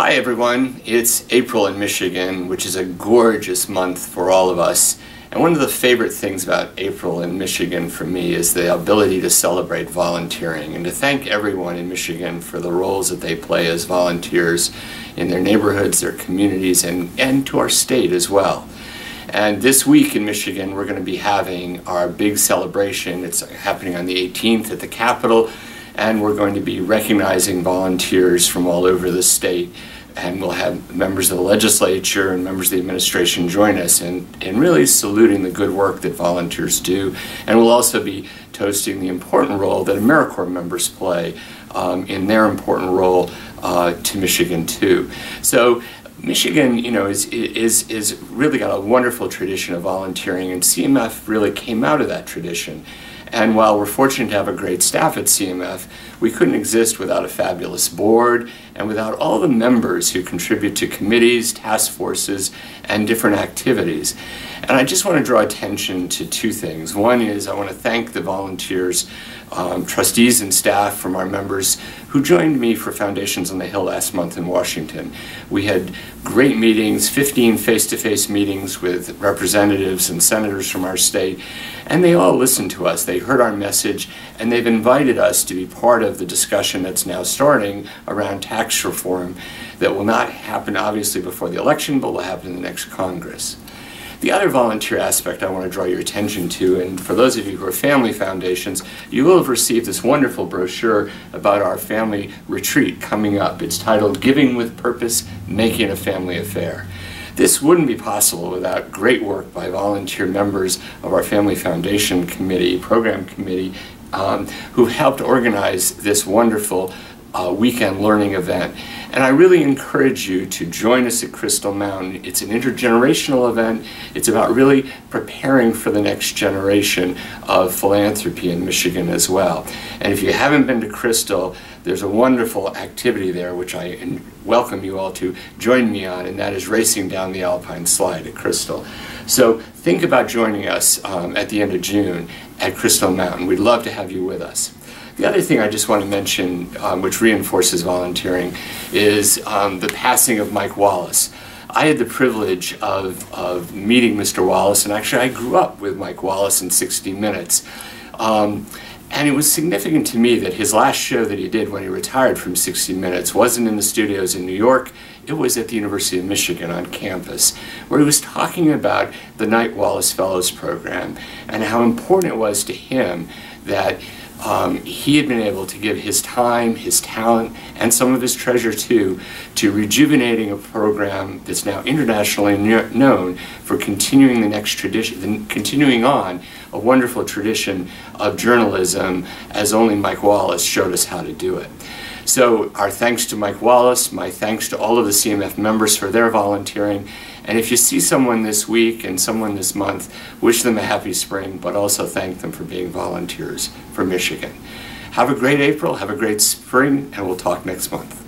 Hi everyone, it's April in Michigan, which is a gorgeous month for all of us. And one of the favorite things about April in Michigan for me is the ability to celebrate volunteering and to thank everyone in Michigan for the roles that they play as volunteers in their neighborhoods, their communities, and to our state as well. And this week in Michigan, we're going to be having our big celebration. It's happening on the 18th at the Capitol, and we're going to be recognizing volunteers from all over the state. And we'll have members of the legislature and members of the administration join us in really saluting the good work that volunteers do. And we'll also be toasting the important role that AmeriCorps members play in their important role to Michigan too. So Michigan, you know, is really got a wonderful tradition of volunteering, and CMF really came out of that tradition. And while we're fortunate to have a great staff at CMF, we couldn't exist without a fabulous board and without all the members who contribute to committees, task forces, and different activities. And I just want to draw attention to two things. One is I want to thank the volunteers, trustees and staff from our members who joined me for Foundations on the Hill last month in Washington. We had great meetings, 15 face-to-face meetings with representatives and senators from our state, and they all listened to us. They heard our message, and they've invited us to be part of the discussion that's now starting around tax reform that will not happen obviously before the election, but will happen in the next Congress. The other volunteer aspect I want to draw your attention to, and for those of you who are family foundations, you will have received this wonderful brochure about our family retreat coming up. It's titled Giving with Purpose, Making a Family Affair. This wouldn't be possible without great work by volunteer members of our Family Foundation Committee, Program Committee, who helped organize this wonderful weekend learning event. And I really encourage you to join us at Crystal Mountain. It's an intergenerational event. It's about really preparing for the next generation of philanthropy in Michigan as well. And if you haven't been to Crystal, there's a wonderful activity there which I welcome you all to join me on, and that is racing down the Alpine Slide at Crystal. So think about joining us at the end of June at Crystal Mountain. We'd love to have you with us. The other thing I just want to mention, which reinforces volunteering, is the passing of Mike Wallace. I had the privilege of meeting Mr. Wallace, and actually I grew up with Mike Wallace in 60 Minutes. And it was significant to me that his last show that he did when he retired from 60 Minutes wasn't in the studios in New York, it was at the University of Michigan on campus, where he was talking about the Knight Wallace Fellows Program and how important it was to him that he had been able to give his time, his talent, and some of his treasure too, to rejuvenating a program that's now internationally known for continuing the next tradition, continuing on a wonderful tradition of journalism as only Mike Wallace showed us how to do it. So our thanks to Mike Wallace, my thanks to all of the CMF members for their volunteering. And if you see someone this week and someone this month, wish them a happy spring, but also thank them for being volunteers for Michigan. Have a great April, have a great spring, and we'll talk next month.